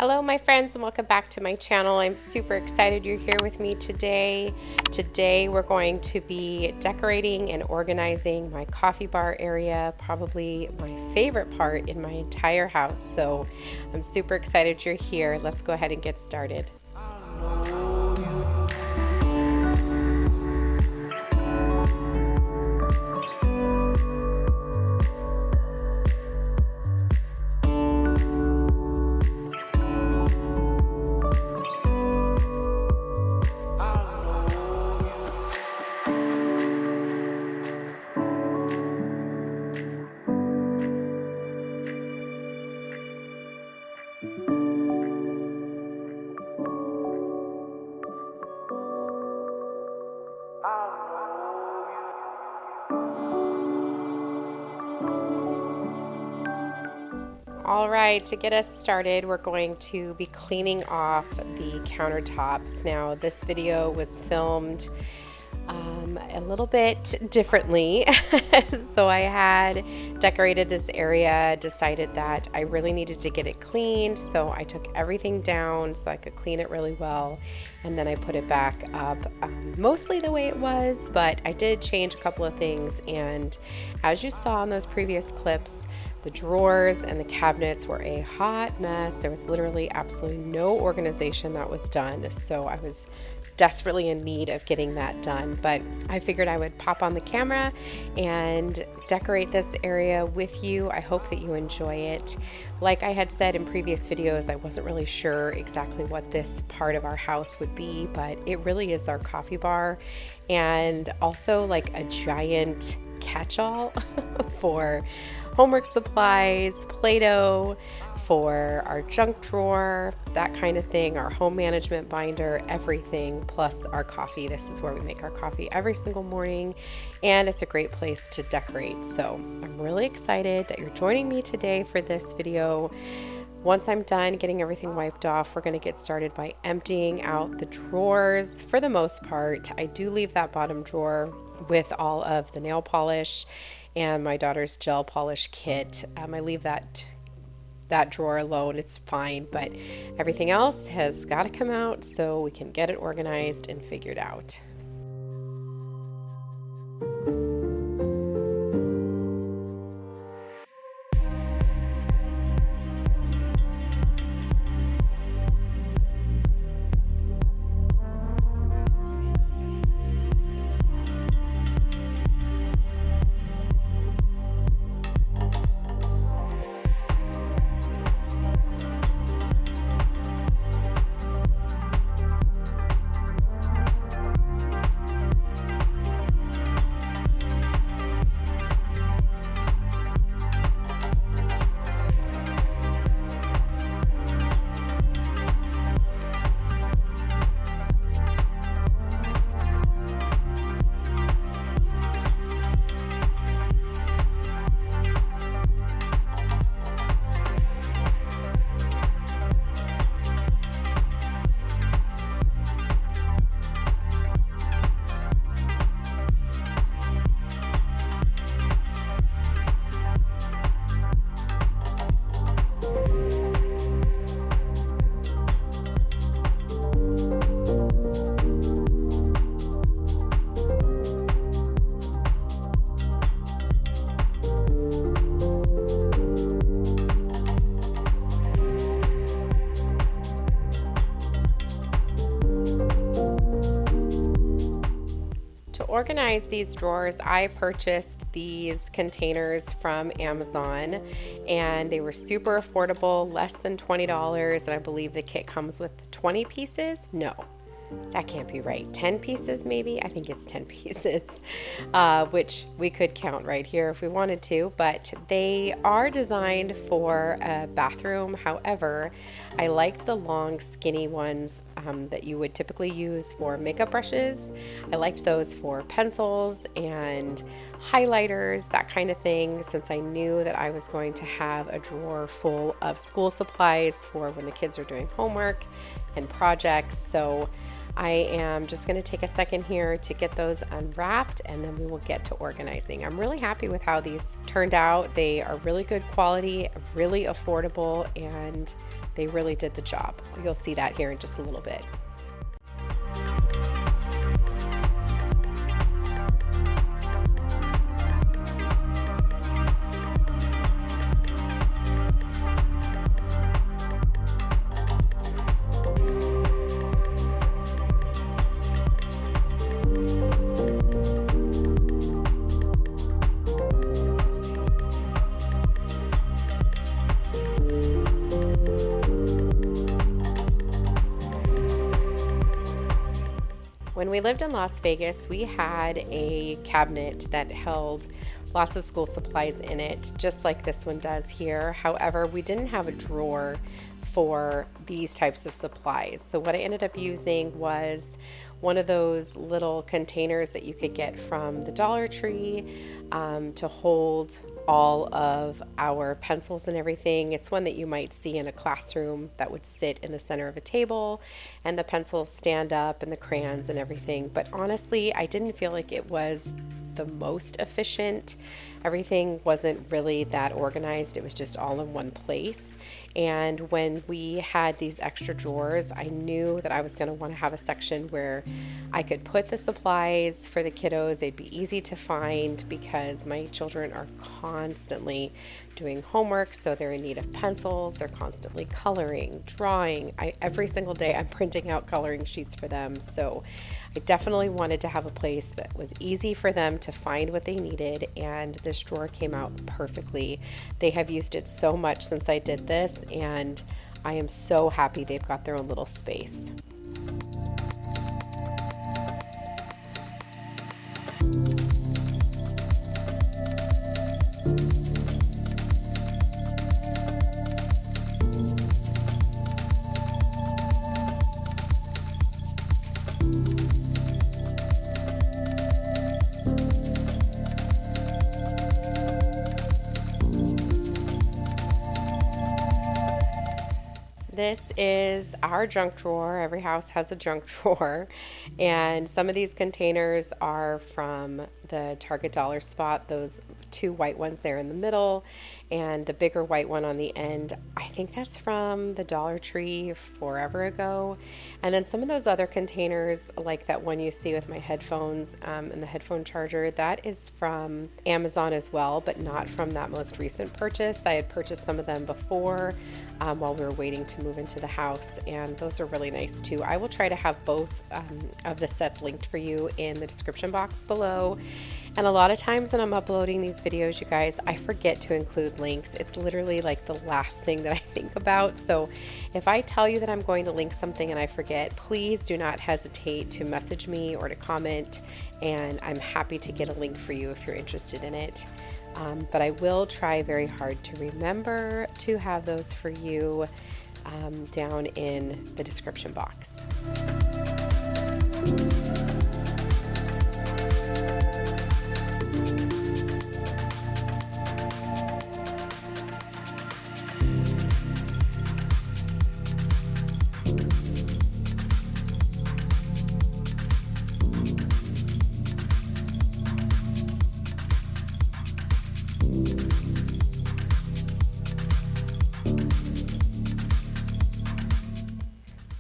Hello my friends, and welcome back to my channel. I'm super excited you're here with me today. Today we're going to be decorating and organizing my coffee bar area, probably my favorite part in my entire house. So I'm super excited you're here. Let's go ahead and get started. All right, to get us started, we're going to be cleaning off the countertops. Now, this video was filmed a little bit differently. So I had decorated this area, decided that I really needed to get it cleaned. So I took everything down so I could clean it really well. And then I put it back up mostly the way it was, but I did change a couple of things. And as you saw in those previous clips, the drawers and the cabinets were a hot mess. There was literally absolutely no organization that was done. So I was desperately in need of getting that done. But I figured I would pop on the camera and decorate this area with you. I hope that you enjoy it. Like I had said in previous videos, I wasn't really sure exactly what this part of our house would be, but it really is our coffee bar and also like a giant catch-all for homework supplies, play-doh, for our junk drawer, that kind of thing, our home management binder, everything, plus our coffee. This is where we make our coffee every single morning, and it's a great place to decorate. So I'm really excited that you're joining me today for this video. Once I'm done getting everything wiped off, we're going to get started by emptying out the drawers. For the most part, I do leave that bottom drawer with all of the nail polish and my daughter's gel polish kit. I leave that drawer alone, it's fine, but everything else has got to come out so we can get it organized and figured out. Organize these drawers, I purchased these containers from Amazon and they were super affordable, less than $20, and I believe the kit comes with 20 pieces. No, that can't be right. 10 pieces maybe? I think it's 10 pieces, which we could count right here if we wanted to, but they are designed for a bathroom. However, I liked the long skinny ones that you would typically use for makeup brushes. I liked those for pencils and highlighters, that kind of thing, since I knew that I was going to have a drawer full of school supplies for when the kids are doing homework and projects. So I am just going to take a second here to get those unwrapped and then we will get to organizing. I'm really happy with how these turned out. They are really good quality, really affordable, and they really did the job. You'll see that here in just a little bit. When we lived in Las Vegas, we had a cabinet that held lots of school supplies in it, just like this one does here. However, we didn't have a drawer for these types of supplies. So what I ended up using was one of those little containers that you could get from the Dollar Tree to hold all of our pencils and everything. It's one that you might see in a classroom that would sit in the center of a table, and the pencils stand up and the crayons and everything. But honestly, I didn't feel like it was the most efficient. Everything wasn't really that organized. It was just all in one place. And when we had these extra drawers, I knew that I was going to want to have a section where I could put the supplies for the kiddos. They'd be easy to find because my children are constantly doing homework, so they're in need of pencils. They're constantly coloring, drawing. Every single day I'm printing out coloring sheets for them. So I definitely wanted to have a place that was easy for them to find what they needed, and this drawer came out perfectly. They have used it so much since I did this, and I am so happy they've got their own little space. This is our junk drawer. Every house has a junk drawer, and some of these containers are from the Target dollar spot, those two white ones there in the middle, and the bigger white one on the end. I think that's from the Dollar Tree forever ago. And then some of those other containers, like that one you see with my headphones and the headphone charger, that is from Amazon as well, but not from that most recent purchase. I had purchased some of them before while we were waiting to move into the house, and those are really nice too. I will try to have both of the sets linked for you in the description box below. And a lot of times when I'm uploading these videos, you guys, I forget to include links. It's literally like the last thing that I think about. So if I tell you that I'm going to link something and I forget, please do not hesitate to message me or to comment, and I'm happy to get a link for you if you're interested in it. But I will try very hard to remember to have those for you down in the description box.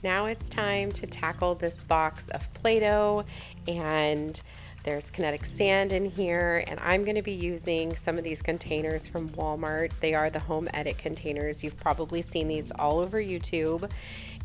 Now it's time to tackle this box of Play-Doh, and there's kinetic sand in here, and I'm going to be using some of these containers from Walmart. They are the home edit containers. You've probably seen these all over YouTube,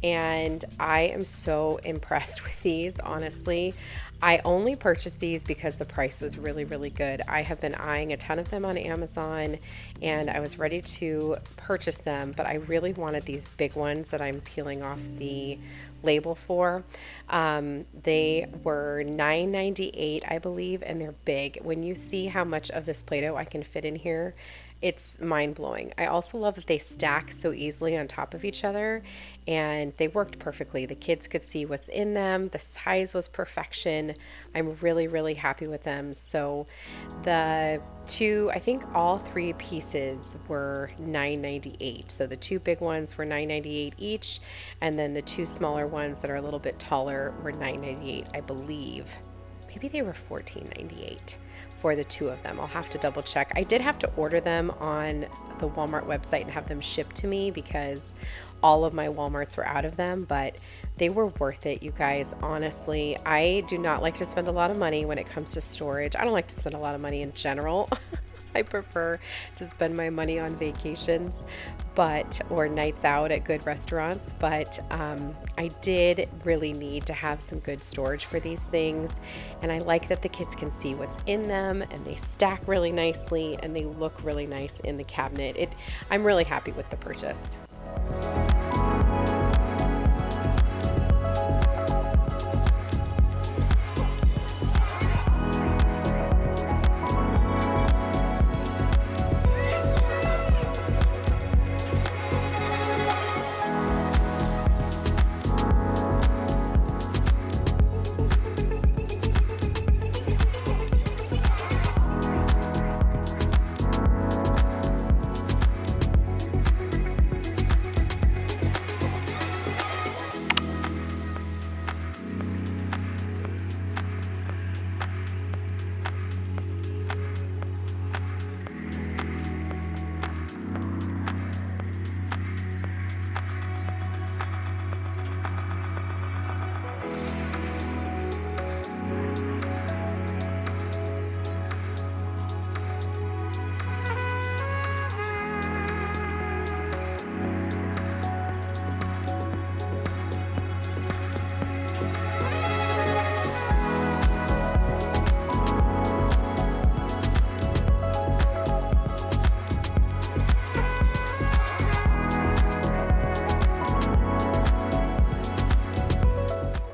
and I am so impressed with these, honestly. I only purchased these because the price was really, really good. I have been eyeing a ton of them on Amazon, and I was ready to purchase them, but I really wanted these big ones that I'm peeling off the label for. They were $9.98, I believe, and they're big. When you see how much of this Play-Doh I can fit in here, it's mind-blowing. I also love that they stack so easily on top of each other, and they worked perfectly. The kids could see what's in them. The size was perfection. I'm really, really happy with them. So the two, I think all three pieces were $9.98. So the two big ones were $9.98 each, and then the two smaller ones that are a little bit taller were $9.98, I believe. maybe they were $14.98 for the two of them. I'll have to double check. I did have to order them on the Walmart website and have them shipped to me because all of my Walmarts were out of them, but they were worth it, you guys. Honestly, I do not like to spend a lot of money when it comes to storage. I don't like to spend a lot of money in general. I prefer to spend my money on vacations, or nights out at good restaurants, but I did really need to have some good storage for these things, and I like that the kids can see what's in them, and they stack really nicely, and they look really nice in the cabinet. I'm really happy with the purchase.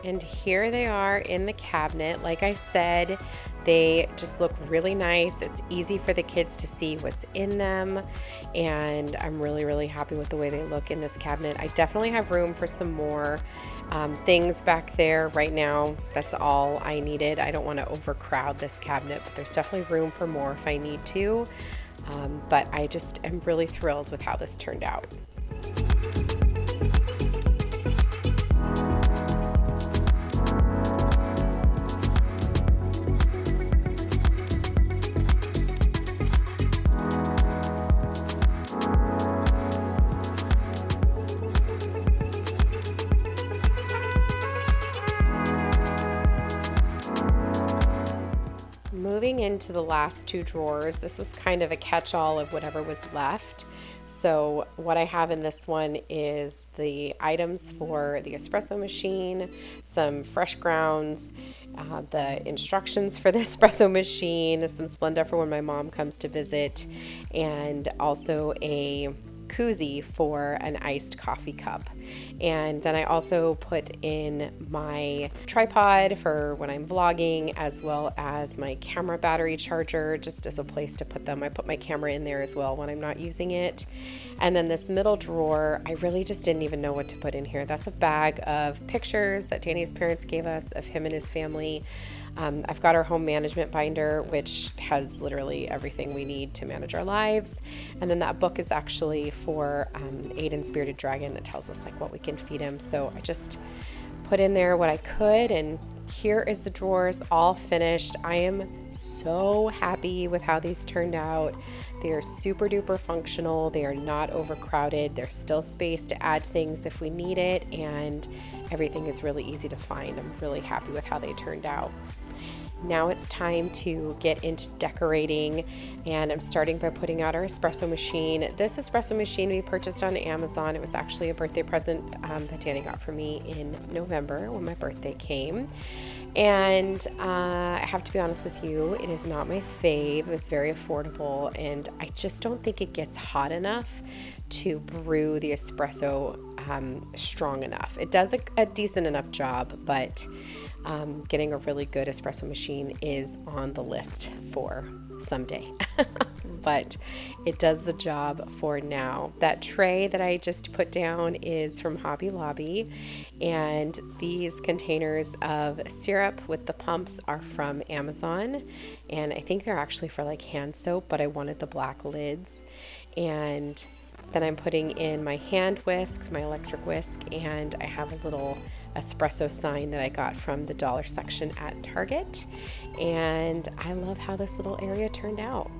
And here they are in the cabinet. Like I said, they just look really nice. It's easy for the kids to see what's in them, and I'm really, really happy with the way they look in this cabinet. I definitely have room for some more things back there. Right now, that's all I needed. I don't want to overcrowd this cabinet, but there's definitely room for more if I need to. But I just am really thrilled with how this turned out. Moving into the last two drawers, this was kind of a catch-all of whatever was left. So what I have in this one is the items for the espresso machine, some fresh grounds, the instructions for the espresso machine, some Splenda for when my mom comes to visit, and also a koozie for an iced coffee cup. And then I also put in my tripod for when I'm vlogging, as well as my camera battery charger, just as a place to put them. I put my camera in there as well when I'm not using it. And then this middle drawer, I really just didn't even know what to put in here. That's a bag of pictures that Danny's parents gave us of him and his family. I've got our home management binder, which has literally everything we need to manage our lives. And then that book is actually for Aiden's bearded dragon that tells us like what we can feed him. So I just put in there what I could, and here is the drawers all finished. I am so happy with how these turned out. They are super duper functional. They are not overcrowded. There's still space to add things if we need it, and everything is really easy to find. I'm really happy with how they turned out. Now it's time to get into decorating, and I'm starting by putting out our espresso machine. This espresso machine we purchased on Amazon. It was actually a birthday present that Danny got for me in November when my birthday came. And I have to be honest with you, it is not my fave. It was very affordable, and I just don't think it gets hot enough to brew the espresso strong enough. It does a decent enough job, but getting a really good espresso machine is on the list for someday. But it does the job for now. That tray that I just put down is from Hobby Lobby, and these containers of syrup with the pumps are from Amazon, and I think they're actually for like hand soap, but I wanted the black lids. And then I'm putting in my hand whisk, my electric whisk, and I have a little espresso sign that I got from the dollar section at Target. And I love how this little area turned out.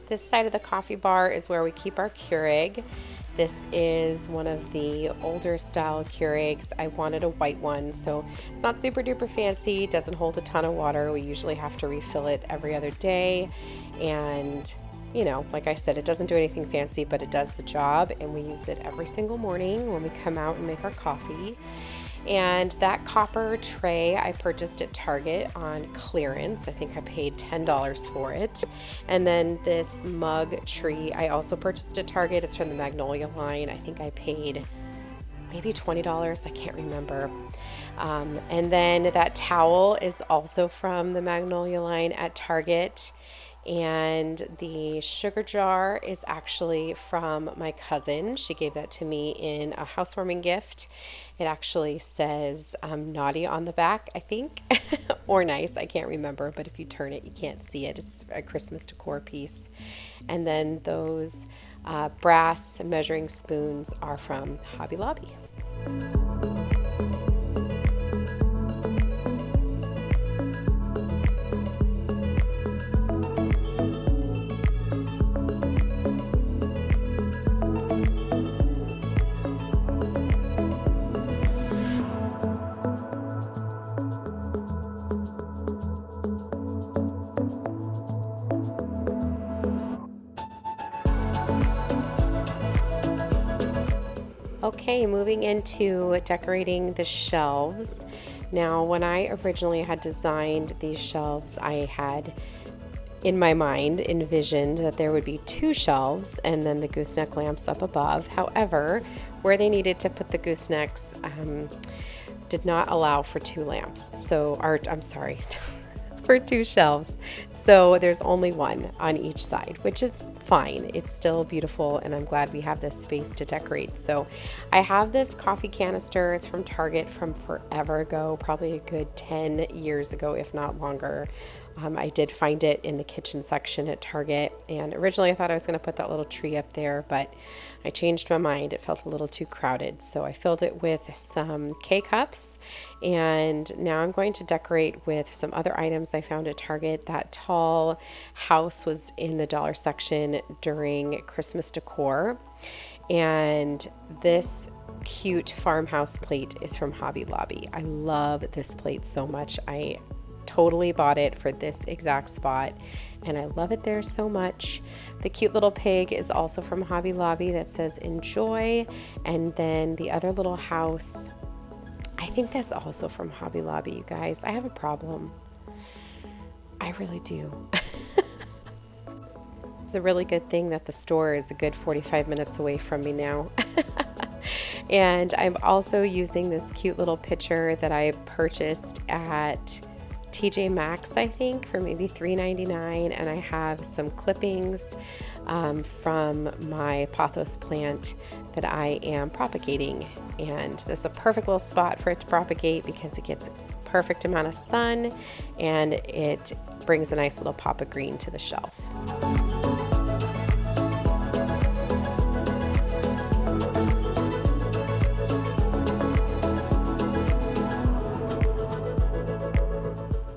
This side of the coffee bar is where we keep our Keurig. This is one of the older style Keurigs. I wanted a white one, so it's not super duper fancy, doesn't hold a ton of water. We usually have to refill it every other day, and you know, like I said, it doesn't do anything fancy, but it does the job, and we use it every single morning when we come out and make our coffee. And that copper tray I purchased at Target on clearance. I think I paid $10 for it. And then this mug tree I also purchased at Target. It's from the Magnolia line. I think I paid maybe $20. I can't remember. And then that towel is also from the Magnolia line at Target. And the sugar jar is actually from my cousin. She gave that to me in a housewarming gift. It actually says naughty on the back, I think, or nice, I can't remember, but if you turn it, you can't see it. It's a Christmas decor piece. And then those brass measuring spoons are from Hobby Lobby. Okay, moving into decorating the shelves. Now, when I originally had designed these shelves, I had in my mind envisioned that there would be 2 shelves and then the gooseneck lamps up above. However, where they needed to put the goosenecks did not allow for 2 lamps. So, I'm sorry, for 2 shelves. So there's only one on each side, which is fine. It's still beautiful, and I'm glad we have this space to decorate. So I have this coffee canister. It's from Target from forever ago, probably a good 10 years ago, if not longer. I did find it in the kitchen section at Target, and originally I thought I was going to put that little tree up there, but I changed my mind. It felt a little too crowded, so I filled it with some K-cups, and now I'm going to decorate with some other items I found at Target. That tall house was in the dollar section during Christmas decor, and this cute farmhouse plate is from Hobby Lobby. I love this plate so much. I totally bought it for this exact spot, and I love it there so much. The cute little pig is also from Hobby Lobby that says enjoy, and then the other little house, I think that's also from Hobby Lobby. You guys, I have a problem. I really do. It's a really good thing that the store is a good 45 minutes away from me now. And I'm also using this cute little picture that I purchased at TJ Maxx, I think, for maybe $3.99, and I have some clippings from my pothos plant that I am propagating, and this is a perfect little spot for it to propagate because it gets a perfect amount of sun and it brings a nice little pop of green to the shelf.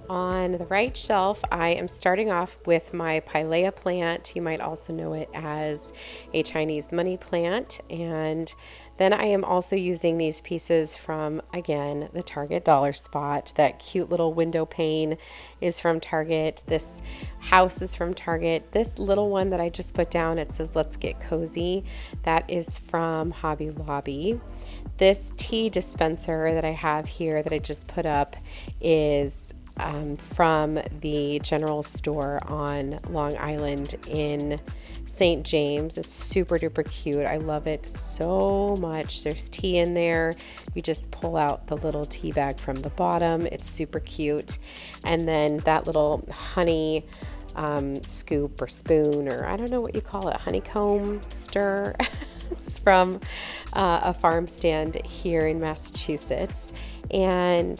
On the right shelf, I am starting off with my Pilea plant. You might also know it as a Chinese money plant. And Then I am also using these pieces from, again, the Target Dollar Spot. That cute little window pane is from Target. This house is from Target. This little one that I just put down, it says "Let's Get Cozy." That is from Hobby Lobby. This tea dispenser that I have here that I just put up is from the general store on Long Island in St. James. It's super duper cute. I love it so much. There's tea in there. You just pull out the little tea bag from the bottom. It's super cute. And then that little honey scoop or spoon, or I don't know what you call it, honeycomb stir. It's from a farm stand here in Massachusetts. And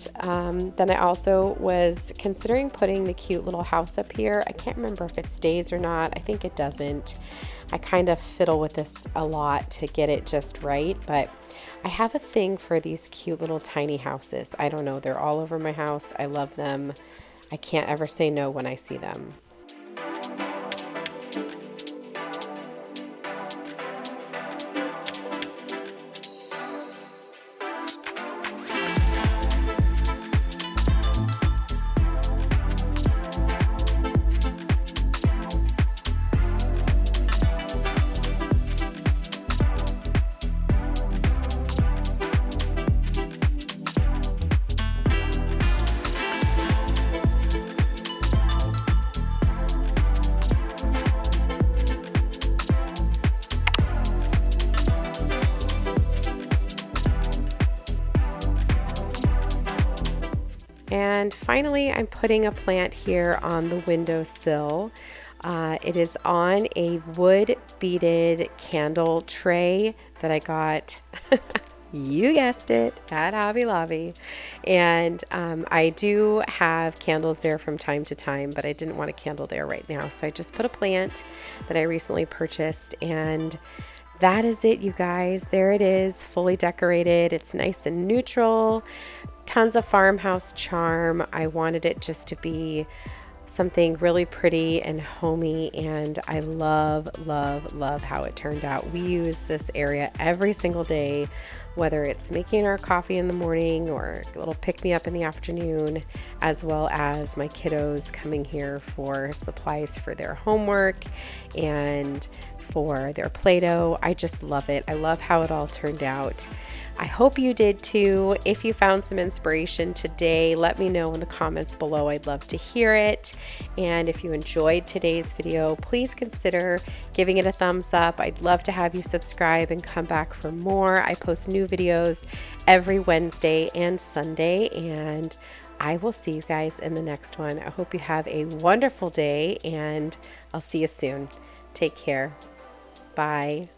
then I also was considering putting the cute little house up here. I can't remember if it stays or not. I think it doesn't. I kind of fiddle with this a lot to get it just right, but I have a thing for these cute little tiny houses. I don't know, they're all over my house. I love them. I can't ever say no when I see them. And finally, I'm putting a plant here on the windowsill. It is on a wood beaded candle tray that I got, you guessed it, at Hobby Lobby. And I do have candles there from time to time, but I didn't want a candle there right now. So I just put a plant that I recently purchased, and that is it, you guys. There it is, fully decorated. It's nice and neutral. Tons of farmhouse charm. I wanted it just to be something really pretty and homey, and I love, love, love how it turned out. We use this area every single day, whether it's making our coffee in the morning or a little pick-me-up in the afternoon, as well as my kiddos coming here for supplies for their homework and for their play-doh. I just love it. I love how it all turned out. I hope you did too. If you found some inspiration today, let me know in the comments below. I'd love to hear it. And if you enjoyed today's video, please consider giving it a thumbs up. I'd love to have you subscribe and come back for more. I post new videos every Wednesday and Sunday, and I will see you guys in the next one. I hope you have a wonderful day, and I'll see you soon. Take care. Bye.